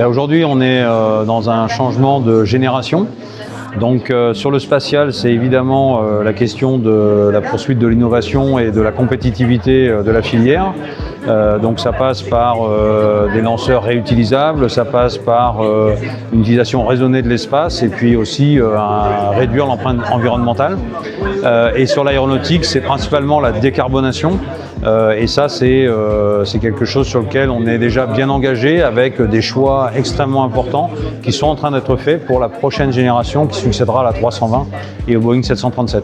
Aujourd'hui, on est dans un changement de génération. Donc sur le spatial, c'est évidemment la question de la poursuite de l'innovation et de la compétitivité de la filière. Donc ça passe par des lanceurs réutilisables, ça passe par une utilisation raisonnée de l'espace et puis aussi réduire l'empreinte environnementale. Et sur l'aéronautique, c'est principalement la décarbonation. Et ça, c'est quelque chose sur lequel on est déjà bien engagé avec des choix extrêmement importants qui sont en train d'être faits pour la prochaine génération qui succédera à la 320 et au Boeing 737.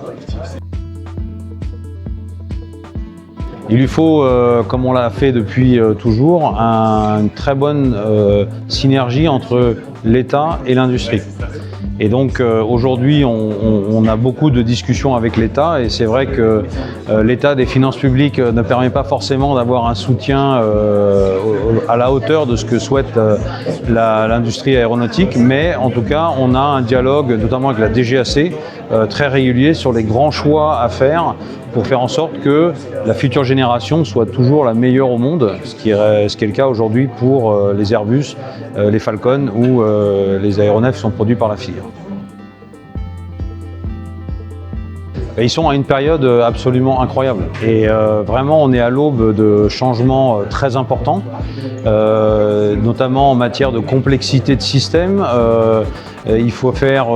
Il lui faut, comme on l'a fait depuis toujours, une très bonne synergie entre l'État et l'industrie. Et donc aujourd'hui, on a beaucoup de discussions avec l'État et c'est vrai que l'état des finances publiques ne permet pas forcément d'avoir un soutien à la hauteur de ce que souhaite l'industrie aéronautique, mais en tout cas, on a un dialogue, notamment avec la DGAC, très régulier sur les grands choix à faire pour faire en sorte que la future génération soit toujours la meilleure au monde, ce qui est le cas aujourd'hui pour les Airbus, les Falcon ou les aéronefs qui sont produits par la filière. Ils sont à une période absolument incroyable et vraiment on est à l'aube de changements très importants, notamment en matière de complexité de système. Il faut faire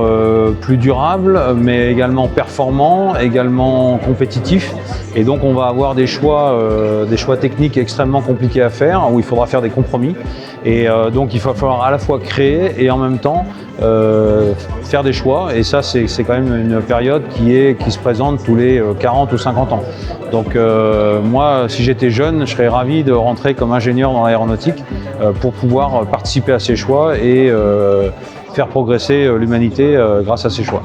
plus durable, mais également performant, également compétitif. Et donc on va avoir des choix techniques extrêmement compliqués à faire, où il faudra faire des compromis. Et donc il va falloir à la fois créer et en même temps faire des choix. Et ça, c'est quand même une période qui se présente tous les 40 ou 50 ans. Donc moi, si j'étais jeune, je serais ravi de rentrer comme ingénieur dans l'aéronautique pour pouvoir participer à ces choix et faire progresser l'humanité grâce à ces choix.